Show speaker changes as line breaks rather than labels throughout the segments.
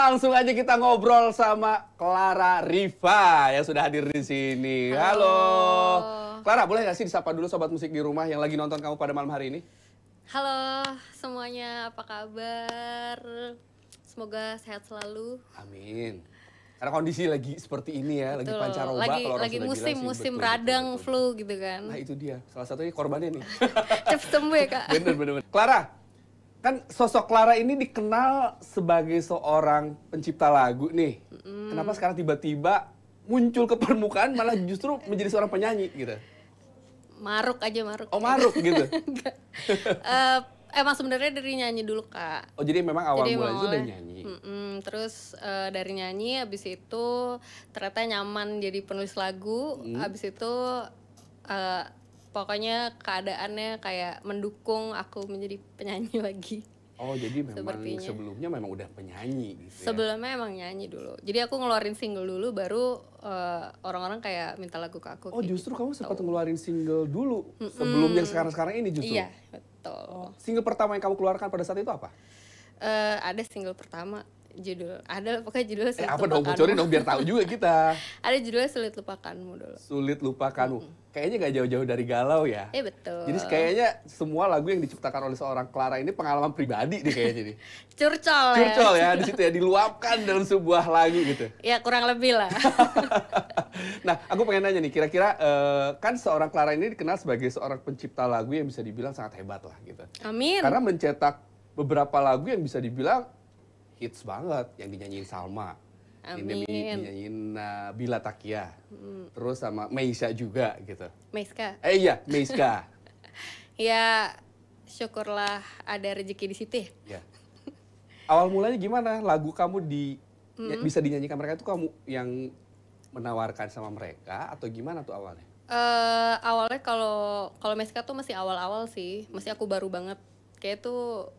Langsung aja kita ngobrol sama Clara Riva yang sudah hadir di sini. Halo. Clara, boleh nggak sih disapa dulu sobat musik di rumah yang lagi nonton kamu pada malam hari ini?
Halo semuanya, apa kabar? Semoga sehat selalu.
Amin. Karena kondisi lagi seperti ini ya, lagi pancaroba.
Lagi musim radang, betul. Flu gitu kan.
Nah itu dia, salah satunya korbannya nih.
Cepat sembuh ya kak.
Bener. Clara, kan sosok Clara ini dikenal sebagai seorang pencipta lagu nih. Kenapa sekarang tiba-tiba muncul ke permukaan malah justru menjadi seorang penyanyi gitu?
Maruk.
Oh maruk gitu?
Emang sebenarnya dari nyanyi dulu kak.
Oh jadi memang awal mulanya itu dari nyanyi?
Terus dari nyanyi, abis itu ternyata nyaman jadi penulis lagu. Abis itu pokoknya keadaannya kayak mendukung aku menjadi penyanyi lagi.
Oh jadi memang sebelumnya memang udah penyanyi gitu ya?
Sebelumnya emang nyanyi dulu. Jadi aku ngeluarin single dulu, baru orang-orang kayak minta lagu ke aku.
Oh justru gitu. Kamu sempat ngeluarin single dulu sebelum yang sekarang-sekarang ini justru?
Iya betul.
Oh, single pertama yang kamu keluarkan pada saat itu apa?
Ada single pertama. Pokoknya judulnya Sulit
Lupakanmu. Apa dong, bocorin dong biar tahu juga kita.
Ada judulnya Sulit Lupakanmu dulu.
Sulit Lupakanmu. Kayaknya gak jauh-jauh dari galau ya.
Iya betul.
Jadi kayaknya semua lagu yang diciptakan oleh seorang Clara ini pengalaman pribadi nih kayaknya nih.
Curcol
ya, di situ ya, diluapkan dalam sebuah lagu gitu.
Ya kurang lebih lah.
Nah, aku pengen nanya nih, kira-kira kan seorang Clara ini dikenal sebagai seorang pencipta lagu yang bisa dibilang sangat hebat lah gitu.
Amin.
Karena mencetak beberapa lagu yang bisa dibilang hits banget, yang dinyanyiin Salma,
Amin.
dinyanyiin Bila Takia, terus sama Meisha juga gitu.
Meiska.
Iya, Meiska.
Ya, syukurlah ada rezeki di situ
ya. Awal mulanya gimana? Lagu kamu bisa dinyanyikan mereka itu kamu yang menawarkan sama mereka atau gimana tuh awalnya?
Awalnya kalau Meiska tuh masih awal-awal sih, masih aku baru banget. Kayak tuh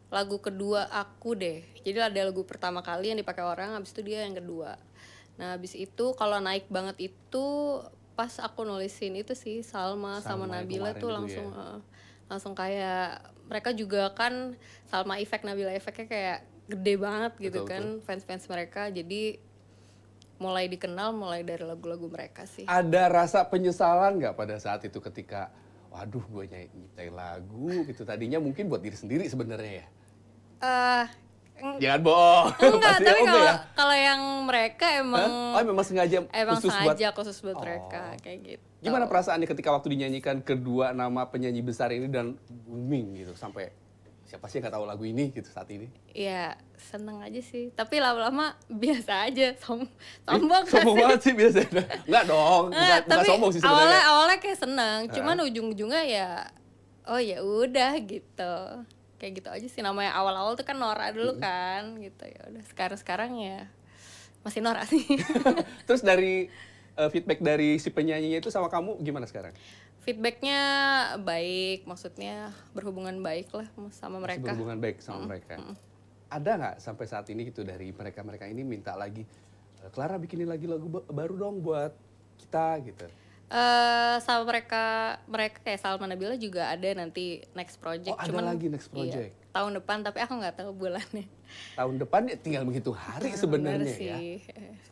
lagu kedua aku deh. Jadi ada lagu pertama kali yang dipakai orang, habis itu dia yang kedua. Nah, habis itu kalau naik banget itu pas aku nulisin itu sih Salma sama Nabila tuh langsung ya? Langsung kayak mereka juga kan Salma efek, Nabila efeknya kayak gede banget gitu. Betul, kan fans-fans mereka. Jadi mulai dikenal mulai dari lagu-lagu mereka sih.
Ada rasa penyesalan nggak pada saat itu ketika waduh gue nyiptain lagu gitu, tadinya mungkin buat diri sendiri sebenarnya ya? Jangan bohong.
Enggak, tapi kalau yang mereka emang
memang sengaja
khusus buat mereka kayak gitu.
Gimana perasaannya ketika waktu dinyanyikan kedua nama penyanyi besar ini dan booming gitu sampai siapa sih yang nggak tahu lagu ini gitu saat ini?
Iya, seneng aja sih. Tapi lama-lama biasa aja, sombong
banget sih biasanya. Enggak dong, enggak sombong sih sebenarnya.
Awalnya kayak seneng, cuman ujung-ujungnya ya oh ya udah gitu. Kayak gitu aja sih, namanya awal-awal tuh kan Nora dulu kan gitu. Ya udah sekarang ya masih Nora sih.
Terus dari feedback dari si penyanyinya itu sama kamu gimana sekarang?
Feedbacknya baik, maksudnya berhubungan baik lah sama mereka.
Berhubungan baik sama mereka. Ada nggak sampai saat ini gitu dari mereka ini minta lagi, Clara bikinin lagi lagu baru dong buat kita gitu?
Sama mereka kayak Salma Nabila juga ada nanti next project.
Oh, ada lagi next project.
Iya, tahun depan, tapi aku nggak tahu bulannya.
Tahun depan ya tinggal menghitung hari sebenarnya ya.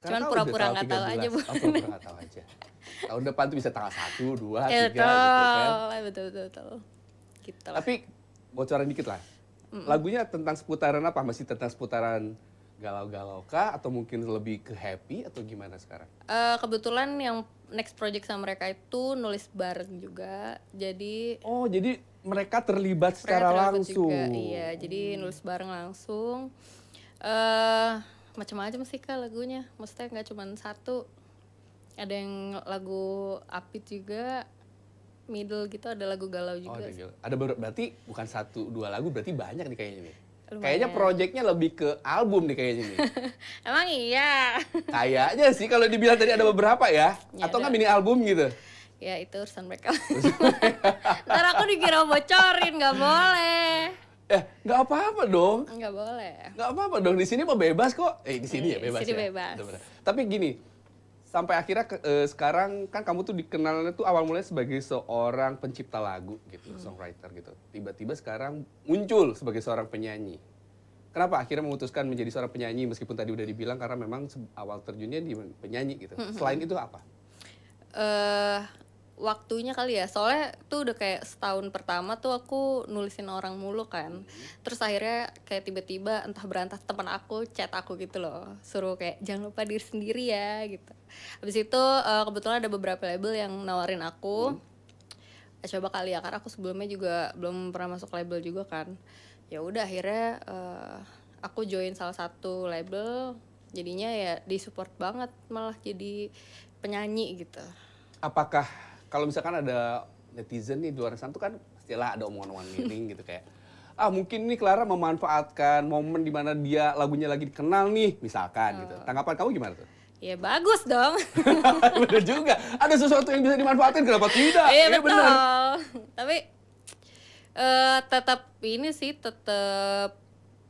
Cuman pura-pura nggak tahu aja bu.
Pura-pura nggak tahu aja. Tahun depan tuh bisa tanggal 1, 2, 3 gitu kan.
Betul. Gitu lah.
Tapi bocoran dikit lah. Lagunya tentang seputaran apa? Masih tentang seputaran galau-galau kah atau mungkin lebih ke happy atau gimana sekarang?
Kebetulan yang next project sama mereka itu nulis bareng juga. Jadi
mereka terlibat secara langsung.
Juga, iya, jadi nulis bareng langsung. Macam-macam sih Kak lagunya. Maksudnya nggak cuma satu. Ada yang lagu upbeat juga, middle gitu, ada lagu galau juga.
Ada berarti bukan 1, 2 lagu, berarti banyak nih kayaknya nih. Kayaknya projectnya lebih ke album nih kayaknya nih.
Emang iya?
Kayaknya sih kalau dibilang tadi ada beberapa ya atau nggak mini album gitu.
Ya itu urusan mereka. Ntar aku dikira bocorin, nggak boleh.
Nggak apa-apa dong.
Nggak boleh.
Nggak apa-apa dong, di sini mah bebas kok. Di sini ya bebas.
Di sini bebas.
Tapi gini, sampai akhirnya sekarang kan kamu tuh dikenalnya tuh awal mulanya sebagai seorang pencipta lagu gitu, songwriter gitu. Tiba-tiba sekarang muncul sebagai seorang penyanyi. Kenapa akhirnya memutuskan menjadi seorang penyanyi meskipun tadi udah dibilang karena memang awal terjunnya di penyanyi gitu. Selain itu apa?
Waktunya kali ya, soalnya tuh udah kayak setahun pertama tuh aku nulisin orang mulu kan. Terus akhirnya kayak tiba-tiba entah berantah teman aku chat aku gitu loh, suruh kayak jangan lupa diri sendiri ya gitu. Habis itu kebetulan ada beberapa label yang nawarin aku, coba kali ya, karena aku sebelumnya juga belum pernah masuk label juga kan. Ya udah akhirnya aku join salah satu label, jadinya ya disupport banget malah jadi penyanyi gitu.
Apakah kalau misalkan ada netizen nih di luar sana tuh kan pastilah ada omongan-omongan miring gitu kayak mungkin nih Clara memanfaatkan momen di mana dia lagunya lagi dikenal nih misalkan gitu. Tanggapan kamu gimana tuh?
Ya bagus dong.
Bener juga. Ada sesuatu yang bisa dimanfaatkan, kenapa tidak?
Iya betul.
Bener.
Tapi tetap ini sih, tetap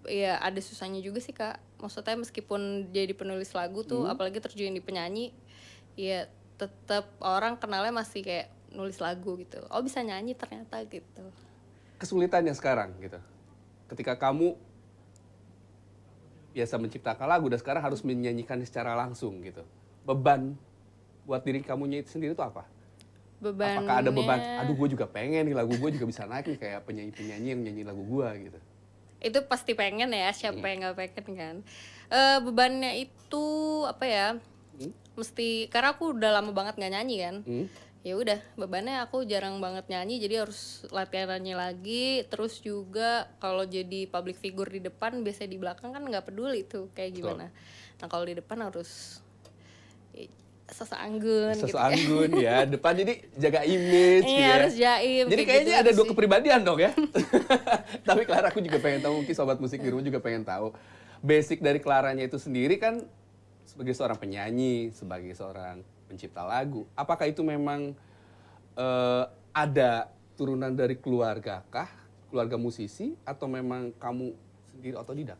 ya ada susahnya juga sih Kak. Maksudnya meskipun jadi penulis lagu tuh, apalagi terjun di penyanyi, ya tetap orang kenalnya masih kayak nulis lagu gitu. Oh bisa nyanyi ternyata gitu.
Kesulitannya sekarang gitu. Ketika kamu biasa menciptakan lagu dan sekarang harus menyanyikan secara langsung gitu. Beban buat diri kamunya itu sendiri itu apa?
Bebannya...
Apakah ada beban, aduh gue juga pengen nih lagu gue juga bisa naik nih kayak penyanyi-penyanyi yang nyanyi lagu gue gitu.
Itu pasti pengen ya, siapa yang gak pengen kan. Bebannya itu apa ya, mesti, karena aku udah lama banget gak nyanyi kan. Ya udah, bebannya aku jarang banget nyanyi, jadi harus latihan nyanyi lagi. Terus juga kalau jadi public figure di depan, biasanya di belakang kan nggak peduli tuh kayak gimana. Nah kalau di depan harus sosok anggun gitu.
Sosok anggun ya, depan jadi jaga image
iya,
ya.
harus jaim.
Jadi kayaknya gitu ada dua kepribadian dong ya. Tapi Clara, aku juga pengen tahu, mungkin sobat musik di rumah juga pengen tahu. Basic dari Claranya itu sendiri kan sebagai seorang penyanyi, sebagai seorang pencipta lagu. Apakah itu memang ada turunan dari keluarga kah? Keluarga musisi? Atau memang kamu sendiri otodidak?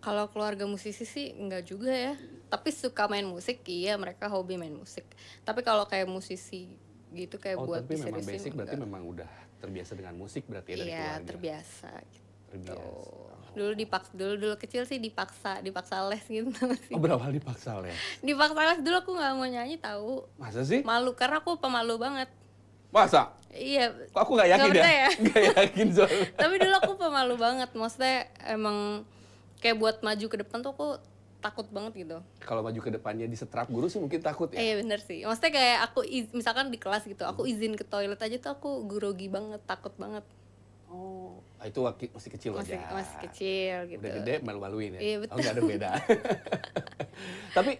Kalau keluarga musisi sih enggak juga ya. Tapi suka main musik, iya mereka hobi main musik. Tapi kalau kayak musisi gitu kayak buat
tapi memang basic berarti
enggak.
memang udah terbiasa dengan musik berarti ya dari
iya,
keluarga?
terbiasa gitu.
Terbiasa.
Dulu kecil sih dipaksa les gitu.
Oh, berapa kali dipaksa les?
Dipaksa les dulu, aku nggak mau nyanyi tahu.
Masa sih?
Malu, karena aku pemalu banget.
Masa?
Iya.
Kok aku nggak yakin ya? Nggak yakin soalnya.
Tapi dulu aku pemalu banget, maksudnya emang kayak buat maju ke depan tuh aku takut banget gitu.
Kalau maju ke depannya disetrap guru sih mungkin takut ya?
Iya bener sih, maksudnya kayak aku misalkan di kelas gitu, aku izin ke toilet aja tuh aku grogi banget, takut banget.
Oh, itu masih kecil aja.
Masih kecil gitu.
Udah gede malu-maluin ya?
Iya betul.
Oh, nggak ada beda. Tapi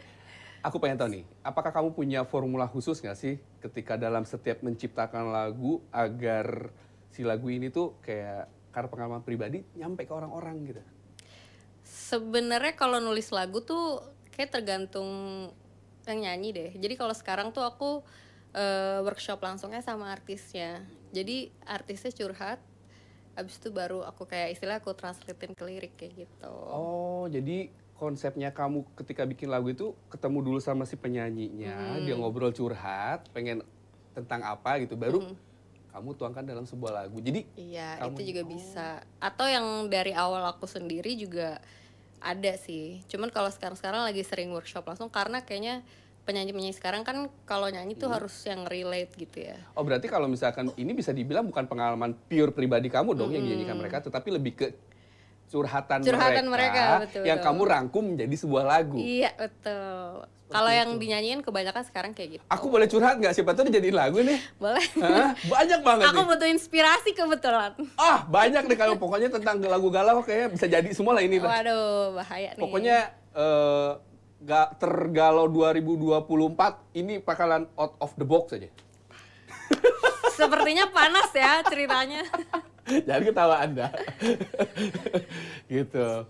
aku pengen tahu nih, apakah kamu punya formula khusus nggak sih ketika dalam setiap menciptakan lagu agar si lagu ini tuh kayak karena pengalaman pribadi nyampe ke orang-orang gitu?
Sebenarnya kalau nulis lagu tuh kayak tergantung yang nyanyi deh. Jadi kalau sekarang tuh aku workshop langsungnya sama artisnya. Jadi artisnya curhat, abis itu baru aku kayak istilah aku translatein ke lirik kayak gitu.
Oh, jadi konsepnya kamu ketika bikin lagu itu ketemu dulu sama si penyanyinya, dia ngobrol curhat, pengen tentang apa gitu, baru kamu tuangkan dalam sebuah lagu. Jadi
iya, itu juga bisa. Atau yang dari awal aku sendiri juga ada sih. Cuman kalau sekarang lagi sering workshop langsung karena kayaknya penyanyi-penyanyi sekarang kan kalau nyanyi tuh harus yang relate gitu ya.
Oh, berarti kalau misalkan ini bisa dibilang bukan pengalaman pure pribadi kamu dong yang dinyanyikan mereka, tetapi lebih ke curhatan mereka
betul,
yang kamu rangkum menjadi sebuah lagu.
Iya, betul. Kalau yang dinyanyiin kebanyakan sekarang kayak gitu.
Aku boleh curhat nggak? Siapa tuh dijadiin lagu nih?
Boleh.
Hah? Banyak banget
Aku
nih.
butuh inspirasi kebetulan.
Banyak nih kalau pokoknya tentang lagu galau kayaknya bisa jadi semua lah ini.
Waduh, bahaya nih.
Pokoknya tergalau 2024 ini bakalan out of the box aja.
Sepertinya panas ya ceritanya.
Jangan ketawa Anda. Gitu.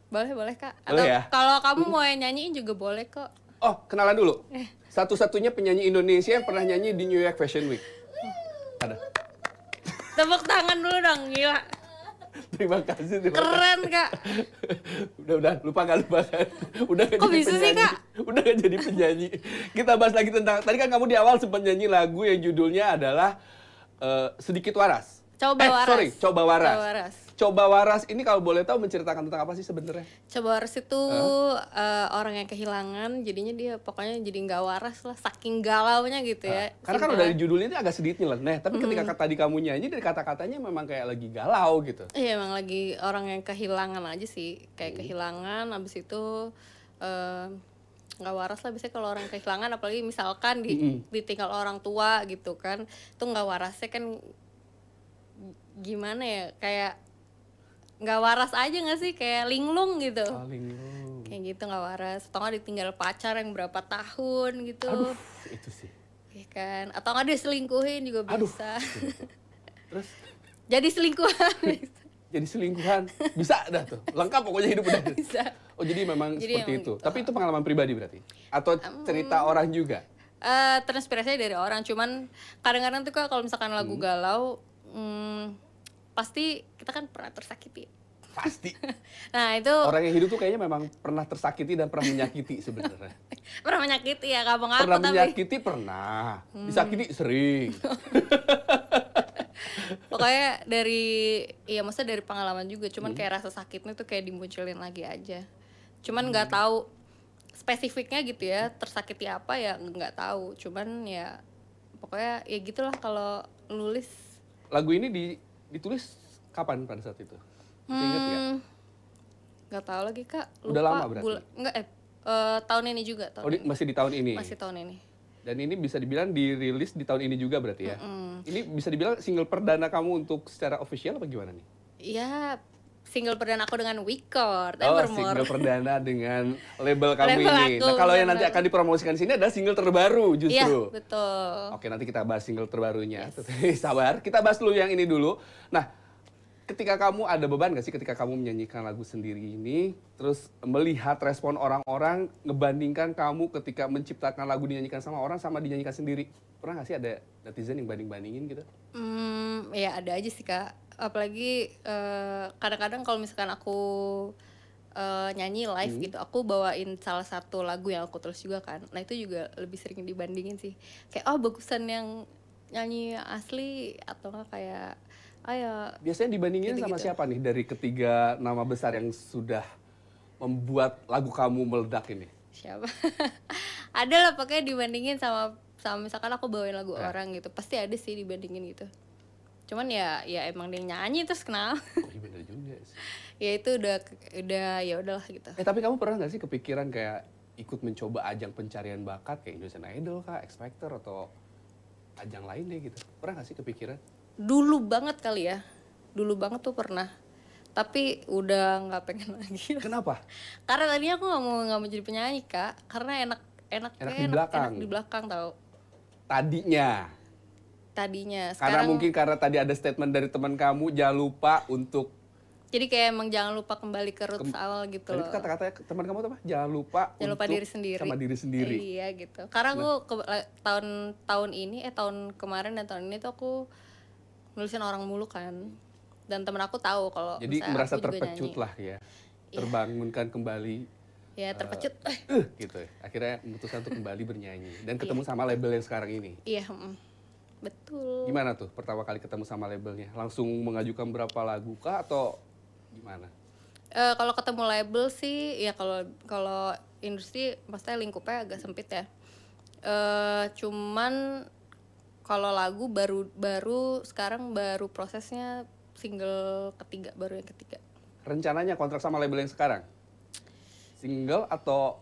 Boleh Kak.
Boleh
Atau
ya?
kalau kamu mau nyanyiin juga boleh kok.
Oh, kenalan dulu. Satu-satunya penyanyi Indonesia yang pernah nyanyi di New York Fashion Week. Ada.
Tepuk tangan dulu dong, gila.
Terima kasih.
Keren Kak.
Udah lupakan. Udah gak
Kok
jadi
bisa
penyanyi.
sih, Kak?
Udah gak jadi penyanyi. Kita bahas lagi tentang, tadi kan kamu di awal sempat nyanyi lagu yang judulnya adalah Sedikit Waras.
Coba Waras.
Coba Waras.
Coba Waras.
Coba Waras ini kalau boleh tahu menceritakan tentang apa sih sebenarnya?
Coba waras itu orang yang kehilangan, jadinya dia pokoknya jadi nggak waras lah, saking galaunya gitu ya.
Karena kan
Simpelnya.
dari judulnya ini agak sedikit nyeleneh, tapi ketika tadi kamu nyanyi dari kata-katanya memang kayak lagi galau gitu.
Iya emang lagi orang yang kehilangan aja sih, kayak kehilangan, abis itu nggak waras lah biasanya kalau orang kehilangan, apalagi misalkan ditinggal orang tua gitu kan, itu nggak warasnya kan gimana ya, kayak nggak waras aja nggak sih, kayak linglung gitu.
Paling lu.
Kayak gitu nggak waras, atau nggak ditinggal pacar yang berapa tahun gitu.
Aduh, itu sih.
Ya kan, atau nggak diselingkuhin juga
Aduh.
bisa.
Terus
Jadi selingkuhan bisa.
jadi selingkuhan bisa dah tuh. Lengkap pokoknya hidup udah.
Bisa.
Oh, jadi memang
Jadi
seperti
emang
itu.
gitu.
Tapi itu pengalaman pribadi berarti? Atau cerita orang juga?
Terinspirasinya dari orang, cuman kadang-kadang tuh Kak, kalau misalkan lagu galau, pasti kita kan pernah tersakiti.
Pasti.
Nah itu
Orang yang hidup tuh kayaknya memang pernah tersakiti dan pernah menyakiti sebenarnya.
pernah menyakiti ya, kamu ngaku
Pernah
tapi
menyakiti pernah, disakiti sering.
pokoknya dari, iya maksudnya dari pengalaman juga, cuman kayak rasa sakitnya tuh kayak dimunculin lagi aja. Cuman nggak tahu spesifiknya gitu ya, tersakiti apa ya nggak tahu. Cuman ya pokoknya ya gitulah kalau nulis.
Lagu ini ditulis kapan pada saat itu? Masih inget nggak?
Nggak tahu lagi Kak. Lupa.
Udah lama berarti?
Nggak, tahun ini juga.
Oh, masih di tahun ini?
Masih tahun ini.
Dan ini bisa dibilang dirilis di tahun ini juga berarti ya? Ini bisa dibilang single perdana kamu untuk secara official apa gimana nih?
Iya, single perdana aku dengan Wiccord,
Oh,
Evermore.
single perdana dengan label kamu
Label
ini.
aku,
Nah, kalau yang nanti
benar.
akan dipromosikan di sini ada single terbaru
Iya,
justru.
betul.
Oke, nanti kita bahas single terbarunya. Sabar, kita bahas dulu yang ini dulu. Nah, ketika kamu ada beban gak sih ketika kamu menyanyikan lagu sendiri ini, terus melihat respon orang-orang, ngebandingkan kamu ketika menciptakan lagu dinyanyikan sama orang sama dinyanyikan sendiri? Pernah gak sih ada netizen yang banding-bandingin gitu?
Ya ada aja sih Kak. Apalagi kadang-kadang kalau misalkan aku nyanyi live gitu, aku bawain salah satu lagu yang aku tulis juga kan. Nah itu juga lebih sering dibandingin sih. Kayak oh bagusan yang nyanyi asli atau enggak kayak ya
Biasanya dibandingin sama
gitu-gitu.
siapa nih dari ketiga nama besar yang sudah membuat lagu kamu meledak ini?
Siapa? Ada lah pokoknya dibandingin sama misalkan aku bawain lagu orang gitu, pasti ada sih dibandingin gitu. Cuman ya emang dia nyanyi terus kenal.
Oh, iya bener juga sih.
Ya itu udah ya udahlah gitu.
Tapi kamu pernah nggak sih kepikiran kayak ikut mencoba ajang pencarian bakat kayak Indonesian Idol kah, X Factor atau ajang lain deh gitu? Pernah nggak sih kepikiran?
Dulu banget kali ya, dulu banget tuh pernah, tapi udah nggak pengen lagi.
Kenapa?
Karena tadinya aku nggak mau jadi penyanyi Kak, karena enak
belakang.
di belakang tau
Tadinya.
tadinya.
Karena
Sekarang
mungkin karena tadi ada statement dari teman kamu, jangan lupa untuk
jadi kayak emang jangan lupa kembali ke roots awal gitu
tadi
loh.
itu kata-kata teman kamu apa? Jangan lupa
Jangan lupa
untuk
diri sendiri.
sama diri sendiri.
Iya gitu. Karena aku tahun ini tahun kemarin dan tahun ini tuh aku nulisin orang mulu kan. Dan temen aku tahu kalau
Jadi
misalnya
merasa
aku juga
terpecut
nyanyi.
lah ya. Terbangunkan kembali
Ya terpecut.
gitu. Akhirnya memutuskan untuk kembali bernyanyi dan ketemu sama label yang sekarang ini.
Iya, betul.
Gimana tuh pertama kali ketemu sama labelnya? Langsung mengajukan berapa lagu kah atau gimana?
Kalau ketemu label sih ya kalau industri maksudnya lingkupnya agak sempit ya. Cuman kalau lagu baru sekarang baru prosesnya single ketiga, baru yang ketiga.
Rencananya kontrak sama label yang sekarang? Single atau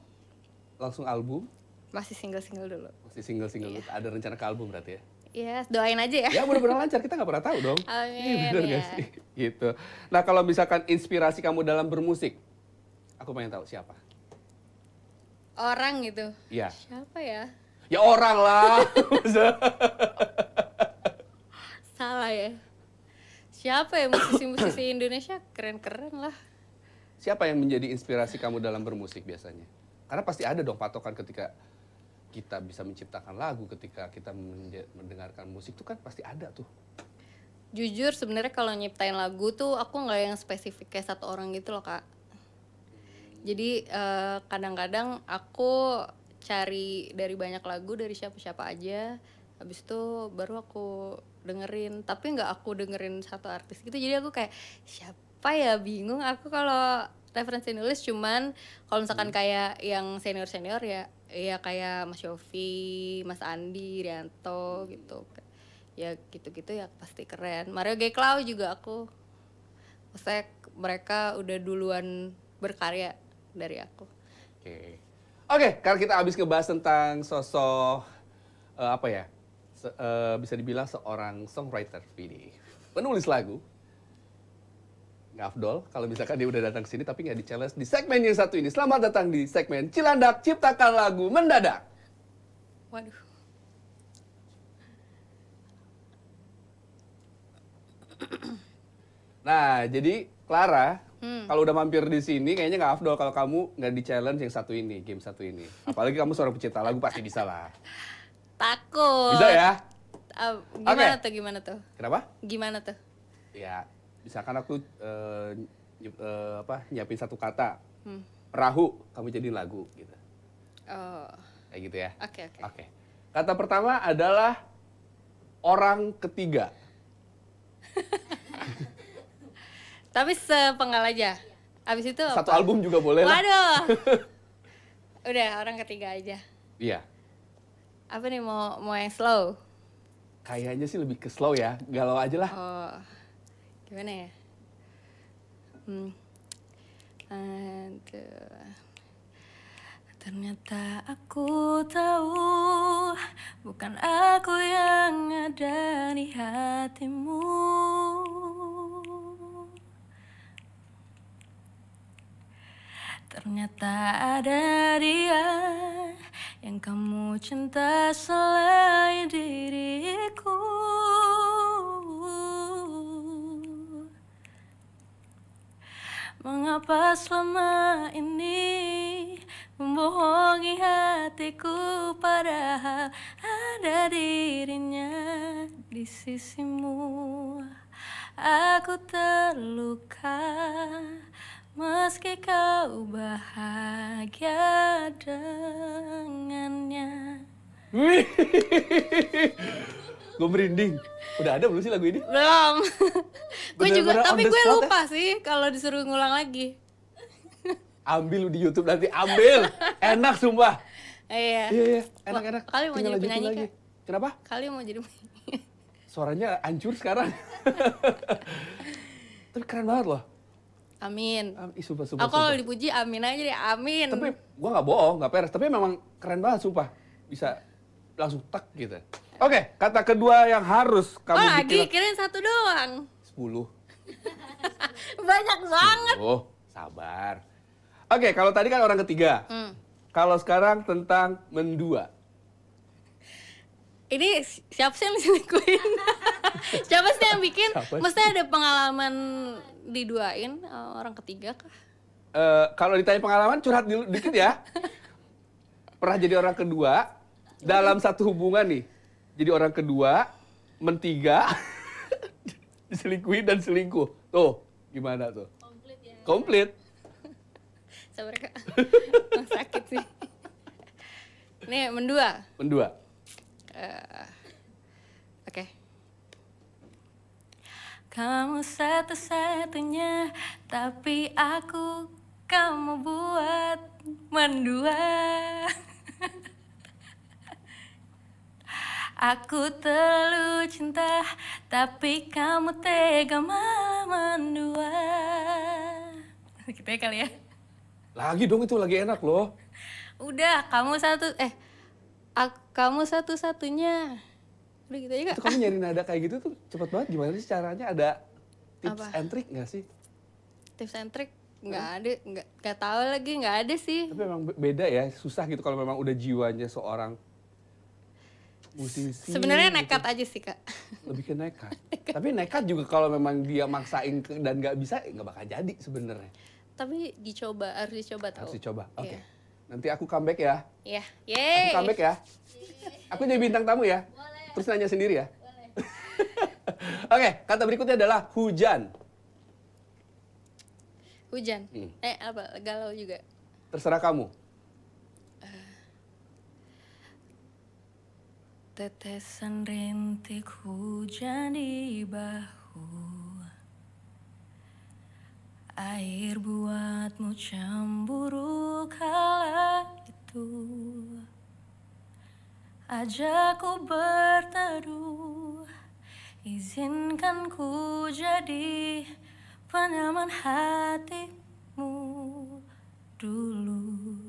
langsung album?
Masih single dulu.
Masih single-single. Ada rencana ke album berarti ya?
Iya, doain aja ya.
Ya mudah-mudahan lancar, kita nggak pernah tahu dong.
Amin,
Iya, bener nggak
ya.
sih? Gitu. Nah kalau misalkan inspirasi kamu dalam bermusik, aku pengen tahu siapa?
Orang gitu.
Iya.
Siapa ya?
Ya orang lah.
Salah ya. Siapa ya musisi-musisi Indonesia keren-keren lah.
Siapa yang menjadi inspirasi kamu dalam bermusik biasanya? Karena pasti ada dong patokan ketika kita bisa menciptakan lagu, ketika kita mendengarkan musik tuh kan pasti ada tuh.
Jujur sebenarnya kalau nyiptain lagu tuh aku nggak yang spesifik kayak satu orang gitu loh Kak. Jadi kadang-kadang aku cari dari banyak lagu dari siapa-siapa aja. Habis itu baru aku dengerin, tapi nggak aku dengerin satu artis gitu. Jadi aku kayak siapa ya, bingung aku kalau referensi nulis. Cuman kalau misalkan kayak yang senior ya kayak Mas Yofi, Mas Andi, Rianto gitu. Ya gitu-gitu ya pasti keren. Mario G. Clow juga aku. Maksudnya mereka udah duluan berkarya dari aku.
Oke, karena kita habis ngebahas tentang sosok apa ya? Bisa dibilang seorang songwriter, penulis lagu. Nggak afdol kalau misalkan dia udah datang ke sini tapi nggak di-challenge di segmen yang satu ini. Selamat datang di segmen Cilandak Ciptakan Lagu Mendadak.
Waduh.
Nah, jadi Clara, kalau udah mampir di sini kayaknya nggak afdol kalau kamu nggak di-challenge yang satu ini, game satu ini. Apalagi kamu seorang pecinta lagu, pasti bisa lah.
Takut.
Bisa ya?
Gimana tuh?
Kenapa?
Gimana tuh?
Ya, misalkan aku nyiapin satu kata, perahu, kamu jadi lagu gitu.
Oh.
Kayak gitu ya?
Oke.
Kata pertama adalah orang ketiga.
Tapi sepenggal aja. Abis itu
Satu
apa?
album juga boleh lah.
Waduh. Udah, orang ketiga aja.
Iya.
Apa nih, mau yang slow?
Kayaknya sih lebih ke slow ya, galau aja lah.
Oh. Gimana ya? Ternyata aku tahu bukan aku yang ada di hatimu. Ternyata ada dia yang kamu cinta selain diriku. Mengapa selama ini membohongi hatiku, padahal ada dirinya di sisimu. Aku terluka meski kau bahagia dengannya.
Gue merinding. Udah ada belum sih lagu ini?
Belum. Gue juga,
Bener-bener
tapi
on the
gue
spot,
lupa sih kalau disuruh ngulang lagi.
Ambil di YouTube nanti, ambil. Enak sumpah.
Iya.
Iya, enak-enak.
Kali mau
Tinggal
jadi
lanjutin
penyanyi,
lagi. Kenapa?
Kali mau jadi penyanyi.
Suaranya hancur sekarang. Tapi keren banget loh.
Amin.
Sumpah.
Aku kalau dipuji amin aja deh, amin.
Tapi gue nggak bohong, nggak peres. Tapi memang keren banget, sumpah. Bisa langsung tak gitu. Oke, kata kedua yang harus kamu
lagi
bikin.
kirain satu doang.
10.
Banyak banget.
Oh, sabar. Oke, kalau tadi kan orang ketiga. Kalau sekarang tentang mendua.
Ini siapa sih yang diselingkuhin? Siapa sih yang bikin?
Siapa sih?
Mesti ada pengalaman diduain orang ketiga kah?
Kalau ditanya pengalaman, curhat dikit ya. Pernah jadi orang kedua dalam satu hubungan nih. Jadi orang kedua, mentiga, diselingkuhi dan selingkuh. Tuh, gimana tuh?
Komplit ya.
Komplit.
Sabar Kak. Sakit sih. Nih, mendua.
Mendua.
Oke. Kamu satu-satunya, tapi aku kamu buat mendua. Aku terlalu cinta, tapi kamu tega malah mendua. Gitu ya kali ya.
Lagi dong, itu lagi enak loh.
Udah, kamu satu-satunya. Udah gitu aja Kak.
Itu kamu nyari nada kayak gitu tuh cepet banget. Gimana sih caranya? Ada tips
Apa?
and trick nggak sih?
Tips and trick nggak ada, nggak tahu lagi, nggak ada sih.
Tapi memang beda ya, susah gitu kalau memang udah jiwanya seorang musisi.
Sebenarnya
gitu.
nekat aja sih Kak.
Lebih ke nekat. Tapi nekat juga kalau memang dia maksain dan nggak bisa, nggak bakal jadi sebenarnya.
Tapi harus dicoba tau.
Harus dicoba. Oke.
Iya.
Nanti aku comeback ya.
Iya.
Aku
Yeay.
comeback ya. Aku jadi bintang tamu ya. Terus nanya sendiri ya. Oke, kata berikutnya adalah hujan.
Hujan. Apa? Galau juga.
Terserah kamu.
Tetesan rintik hujan di bahu, air buatmu cemburu kala itu. Ajak ku berteduh, izinkan ku jadi penyaman hatimu dulu.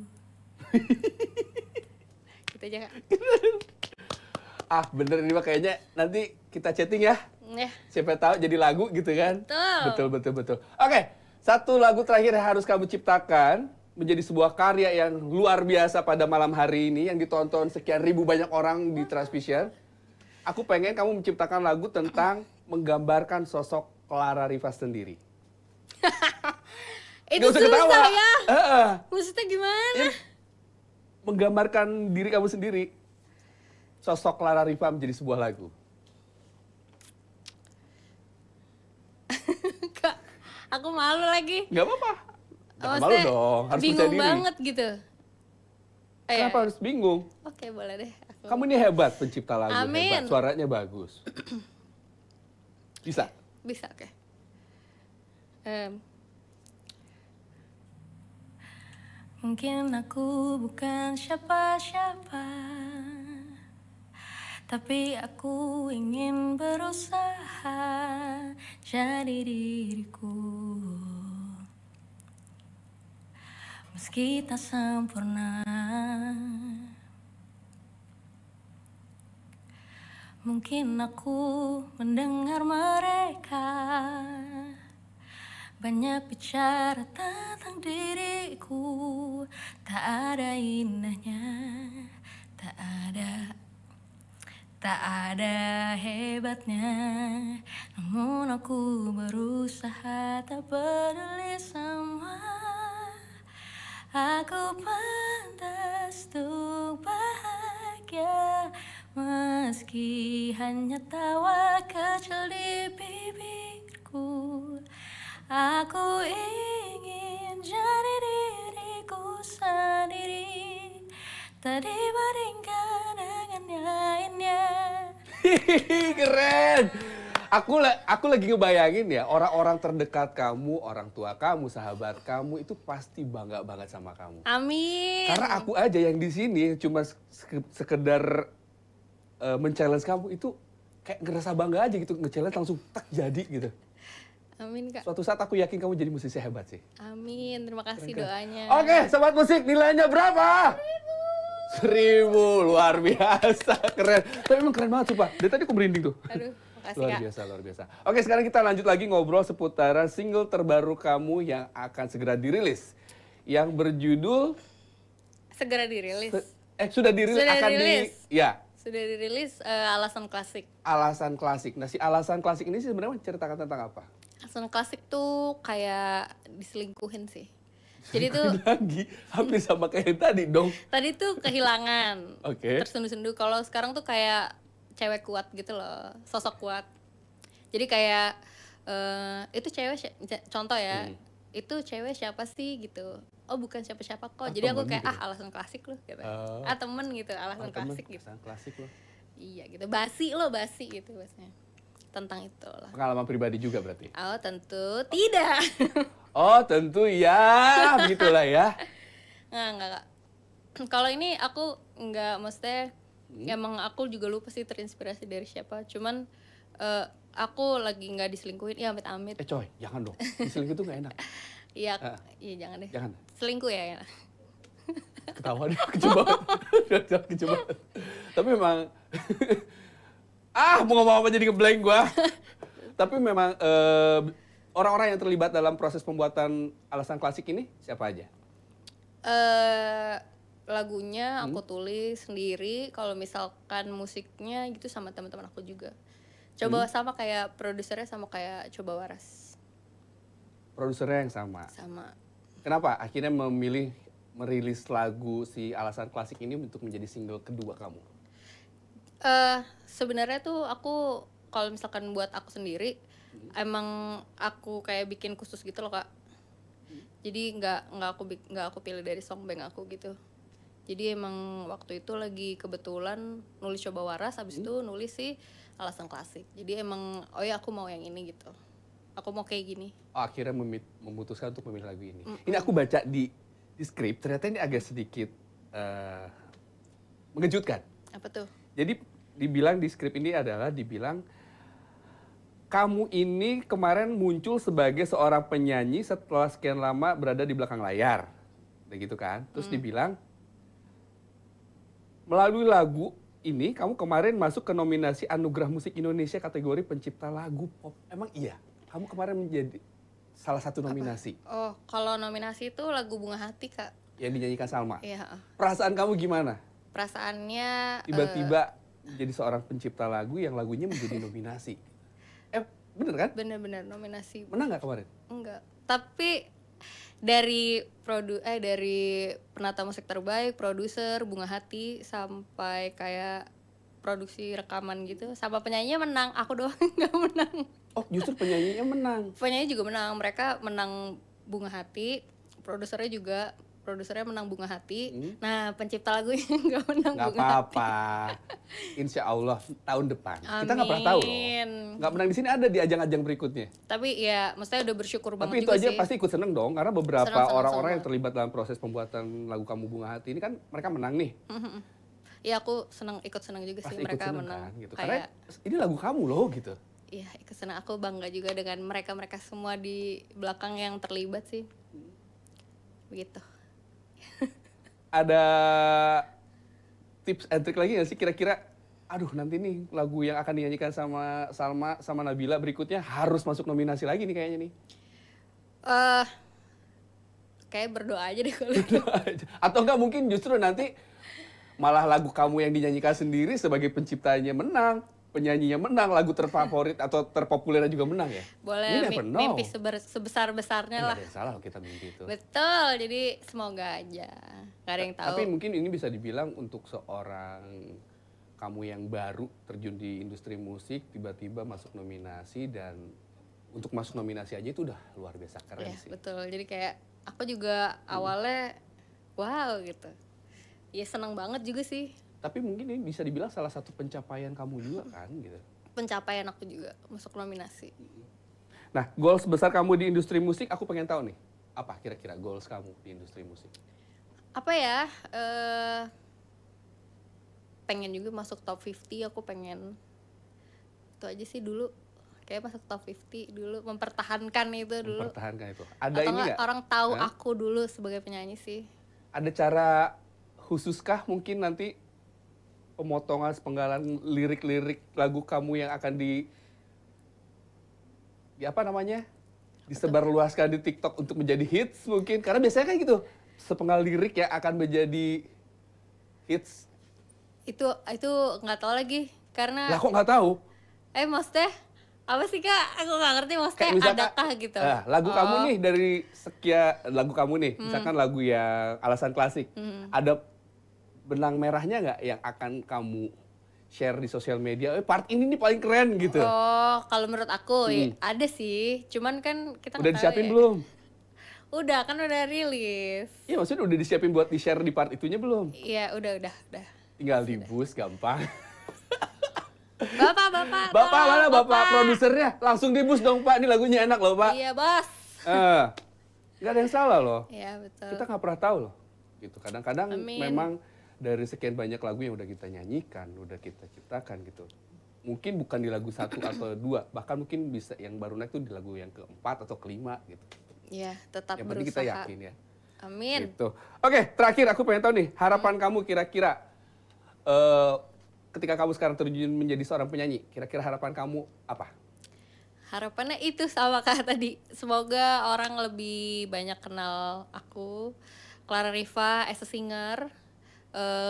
Gitu aja, Kak.
Ah, bener ini mah kayaknya nanti kita chatting ya.
Ya.
Siapa tahu jadi lagu gitu kan?
Betul.
Betul. Oke, satu lagu terakhir yang harus kamu ciptakan menjadi sebuah karya yang luar biasa pada malam hari ini yang ditonton sekian ribu banyak orang di Transvision. Aku pengen kamu menciptakan lagu tentang menggambarkan sosok Clara Rivas sendiri.
Itu
Nggak usah
susah
ketawa.
ya. Maksudnya gimana?
Ya, menggambarkan diri kamu sendiri. Sosok Clara Riva menjadi sebuah lagu.
Kak, aku malu lagi.
Nggak apa-apa. Jangan malu
Maksudnya
dong, harus
bingung
percaya diri.
banget gitu.
Kenapa harus bingung?
Oke, boleh deh.
Kamu ini hebat pencipta lagu,
Amin.
hebat. Suaranya bagus. Bisa?
Bisa, oke. Mungkin aku bukan siapa-siapa, tapi aku ingin berusaha jadi diriku. Meski tak sempurna, mungkin aku mendengar mereka banyak bicara tentang diriku. Tak ada indahnya, tak ada hebatnya, namun aku berusaha tak peduli semua. Aku pantas untuk bahagia, meski hanya tawa kecil di bibirku. Aku ingin jadi diriku sendiri, tak dibandingkan dengan yang lainnya.
Keren. Aku lagi ngebayangin ya, orang-orang terdekat kamu, orang tua kamu, sahabat kamu itu pasti bangga banget sama kamu.
Amin.
Karena aku aja yang di sini cuma sekedar men-challenge kamu itu kayak ngerasa bangga aja gitu, nge-challenge langsung tak jadi gitu.
Amin, Kak.
Suatu saat aku yakin kamu jadi musisi hebat sih.
Amin, terima kasih doanya.
Oke, sobat musik, nilainya berapa? 1000, luar biasa, keren. Tapi emang keren banget, sumpah. Dari tadi aku merinding tuh.
Aduh, makasih,
Luar
Kak.
biasa, luar biasa. Oke, sekarang kita lanjut lagi ngobrol seputaran single terbaru kamu yang akan segera dirilis. Yang berjudul...
Segera dirilis.
Sudah dirilis,
Sudah
akan
dirilis.
Ya,
Sudah dirilis Alasan Klasik.
Alasan Klasik. Nah, si Alasan Klasik ini sih sebenarnya menceritakan tentang apa?
Alasan Klasik tuh kayak diselingkuhin sih. Jadi tuh
Lagi, hampir sama kayak yang tadi dong.
tadi tuh kehilangan.
Oke.
Tersendu-sendu. Kalau sekarang tuh kayak cewek kuat gitu loh, sosok kuat. Jadi kayak itu cewek contoh ya. Itu cewek siapa sih gitu. Oh, bukan siapa-siapa kok. Jadi aku
temen
kayak
gitu.
alasan klasik loh gitu.
Oh.
Temen gitu, alasan klasik gitu.
Alasan Klasik loh.
Iya gitu. Basi gitu bahasanya. Tentang itu lah.
Pengalaman pribadi juga berarti?
Oh, tentu tidak.
Oh, tentu ya. Begitulah ya.
Enggak. Kalau ini aku enggak, maksudnya emang aku juga lupa sih terinspirasi dari siapa. Cuman aku lagi nggak diselingkuhin, ya amit-amit.
Coy, jangan dong. Diselingkuh itu nggak enak.
Iya, iya jangan deh.
Jangan.
Selingkuh ya.
Ketawa deh, kecoba. Kecoba. Tapi memang... mau ngomong apa jadi ngeblank gua. Tapi memang orang-orang yang terlibat dalam proses pembuatan Alasan Klasik ini siapa aja?
Lagunya aku tulis sendiri. Kalau misalkan musiknya gitu sama teman-teman aku juga. Coba sama kayak produsernya, sama kayak Coba Waras.
Produsernya yang sama.
Sama.
Kenapa akhirnya memilih merilis lagu si Alasan Klasik ini untuk menjadi single kedua kamu?
Sebenarnya tuh aku kalau misalkan buat aku sendiri, emang aku kayak bikin khusus gitu loh, Kak. Jadi nggak aku pilih dari songbank aku gitu. Jadi emang waktu itu lagi kebetulan nulis Coba Waras, habis itu nulis sih Alasan Klasik. Jadi emang oh ya aku mau yang ini gitu. Aku mau kayak gini.
Oh, akhirnya memutuskan untuk memilih lagu ini. Ini aku baca di skrip, ternyata ini agak sedikit mengejutkan.
Apa tuh?
Jadi dibilang di skrip ini adalah dibilang kamu ini kemarin muncul sebagai seorang penyanyi setelah sekian lama berada di belakang layar. Begitu kan? Terus dibilang melalui lagu ini kamu kemarin masuk ke nominasi Anugerah Musik Indonesia kategori pencipta lagu pop. Emang iya? Kamu kemarin menjadi salah satu nominasi.
Oh, kalau nominasi itu lagu Bunga Hati, Kak.
Yang dinyanyikan Salma.
Iya.
Perasaan kamu gimana?
Perasaannya
Tiba-tiba jadi seorang pencipta lagu yang lagunya menjadi nominasi. Bener kan?
bener-bener nominasi.
Menang nggak kemarin?
Enggak. Tapi dari dari penata musik terbaik, produser Bunga Hati sampai kayak produksi rekaman gitu, sama penyanyinya menang, aku doang nggak menang.
Oh, justru penyanyinya menang.
Penyanyi juga menang, mereka menang Bunga Hati, produsernya menang Bunga Hati. Nah, pencipta lagunya nggak menang
Nggak
Bunga Hati.
apa-apa. Insya Allah tahun depan. Kita nggak pernah tahu loh.
Amin.
Nggak menang di sini ada di ajang-ajang berikutnya.
Tapi ya, maksudnya udah bersyukur
Tapi
banget
itu
juga
aja
sih.
pasti ikut seneng dong, karena beberapa
Seneng
orang-orang
semua.
yang terlibat dalam proses pembuatan lagu Kamu Bunga Hati ini kan mereka menang nih.
Iya, aku ikut senang juga sih
Pasti ikut
mereka
seneng
menang.
kan gitu.
Kayak
Karena ini lagu kamu loh gitu.
iya, ikut senang. Aku bangga juga dengan mereka semua di belakang yang terlibat sih. Begitu.
Ada tips and trick lagi nggak sih kira-kira? Aduh, nanti nih lagu yang akan dinyanyikan sama Salma sama Nabila berikutnya harus masuk nominasi lagi nih kayaknya nih.
Kayak berdoa aja deh kalau gitu.
Atau enggak mungkin justru nanti malah lagu kamu yang dinyanyikan sendiri sebagai penciptanya menang, penyanyinya menang, lagu terfavorit atau terpopulernya juga menang ya?
Boleh
You never know.
mimpi sebesar-besarnya
Nggak
lah.
ada yang salah loh kita mimpi itu.
Betul, jadi semoga aja. Gak ada yang tahu.
Tapi mungkin ini bisa dibilang untuk seorang kamu yang baru terjun di industri musik, tiba-tiba masuk nominasi dan untuk masuk nominasi aja itu udah luar biasa keren
Iya,
sih.
betul. Jadi kayak aku juga awalnya wow gitu. Ya senang banget juga sih.
Tapi mungkin ini bisa dibilang salah satu pencapaian kamu juga kan gitu.
Pencapaian aku juga masuk nominasi.
Nah, goals besar kamu di industri musik aku pengen tahu nih. Apa kira-kira goals kamu di industri musik?
Apa ya? Pengen juga masuk top 50, aku pengen. Itu aja sih dulu. Kayak masuk top 50 dulu, mempertahankan itu dulu.
Mempertahankan itu. Ada
Atau
ini
nggak
nggak?
orang tahu
Hah?
aku dulu sebagai penyanyi sih.
Ada cara khususkah mungkin nanti pemotongan sepenggalan lirik-lirik lagu kamu yang akan di apa namanya? Disebarluaskan di TikTok untuk menjadi hits mungkin? Karena biasanya kan gitu. Sepenggal lirik yang akan menjadi hits.
Itu nggak tahu lagi karena
Lah kok nggak tahu?
maksudnya apa sih Kak? Aku nggak ngerti maksudnya
Kayak misalkan,
adakah gitu.
lagu kamu
Oh.
nih dari sekian lagu kamu nih, misalkan lagu yang Alasan Klasik, ada benang merahnya nggak yang akan kamu share di sosial media? Part ini nih paling keren gitu.
Oh, kalau menurut aku ya, ada sih. Cuman kan kita
Udah
nggak tahu
disiapin
ya.
belum?
Udah, kan udah rilis.
Iya maksudnya udah disiapin buat di share di part itunya belum?
Iya, udah.
Tinggal di bus gampang.
Bapak,
Bapak
tolong,
mana bapak produsernya? Langsung di bus dong Pak, ini lagunya enak loh Pak.
Iya, Bos.
Nggak ada yang salah loh.
Iya, betul.
Kita nggak pernah tahu loh. Gitu. Kadang-kadang
Amin.
memang dari sekian banyak lagu yang udah kita nyanyikan, udah kita ciptakan gitu. Mungkin bukan di lagu 1 atau 2, bahkan mungkin bisa yang baru naik tuh di lagu yang keempat atau kelima gitu.
Iya, tetap
Yang penting
berusaha.
kita yakin ya.
Amin.
Gitu. Oke, terakhir aku pengen tahu nih, harapan kamu kira-kira ketika kamu sekarang terjun menjadi seorang penyanyi, kira-kira harapan kamu apa?
Harapannya itu sama kayak tadi. Semoga orang lebih banyak kenal aku, Clara Riva as a singer.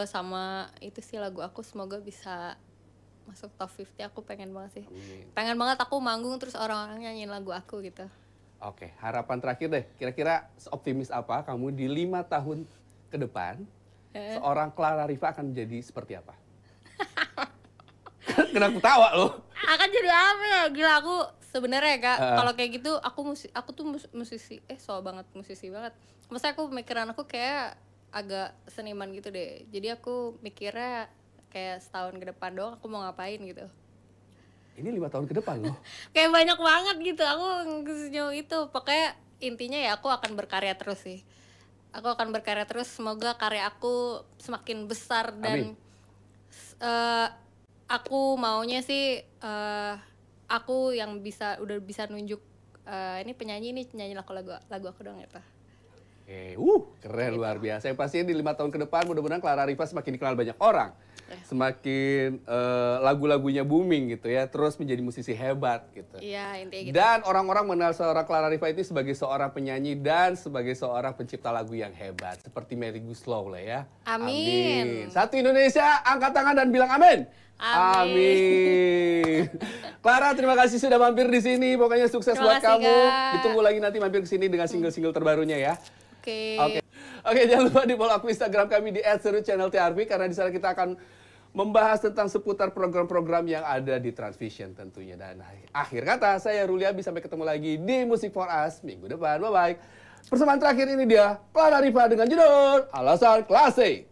Sama itu sih lagu aku semoga bisa masuk top 50. Aku pengen banget sih.
Amin.
Pengen banget aku manggung terus orang-orang nyanyiin lagu aku gitu.
Oke, harapan terakhir deh. Kira-kira seoptimis apa kamu di 5 tahun ke depan, seorang Clara Riva akan menjadi seperti apa? Kenapa ketawa loh?
Akan jadi apa ya? Gila, aku sebenarnya Kak, kalau kayak gitu aku tuh musisi, so banget musisi banget. Maksudnya aku pemikiran aku kayak agak seniman gitu deh. Jadi aku mikirnya kayak setahun ke depan doang aku mau ngapain gitu.
Ini 5 tahun ke depan loh.
Kayak banyak banget gitu. Aku sejauh itu. Pokoknya intinya ya aku akan berkarya terus sih. Aku akan berkarya terus. Semoga karya aku semakin besar dan aku maunya sih aku yang udah bisa nunjuk ini penyanyi lagu aku dong gitu.
Keren luar biasa. Yang pastinya di 5 tahun ke depan mudah-mudahan Clara Riva semakin dikenal banyak orang. Semakin lagu-lagunya booming gitu ya, terus menjadi musisi hebat gitu.
Iya, intinya gitu.
Dan orang-orang mengenal seorang Clara Riva itu sebagai seorang penyanyi dan sebagai seorang pencipta lagu yang hebat. Seperti Melly Goeslaw lah ya.
Amin.
Satu Indonesia, angkat tangan dan bilang amin. Amin. Clara, terima kasih sudah mampir di sini. Pokoknya sukses buat kamu. Kak. Ditunggu lagi nanti mampir ke sini dengan single-single terbarunya ya. Oke, jangan lupa di follow akun Instagram kami di @seru_channel_trv karena di sana kita akan membahas tentang seputar program-program yang ada di Transvision tentunya. Dan akhir kata, saya Ruli Abi, sampai ketemu lagi di Music for Us minggu depan. Bye-bye. Persembahan terakhir ini dia, Clara Riva dengan judul Alasan Klasik.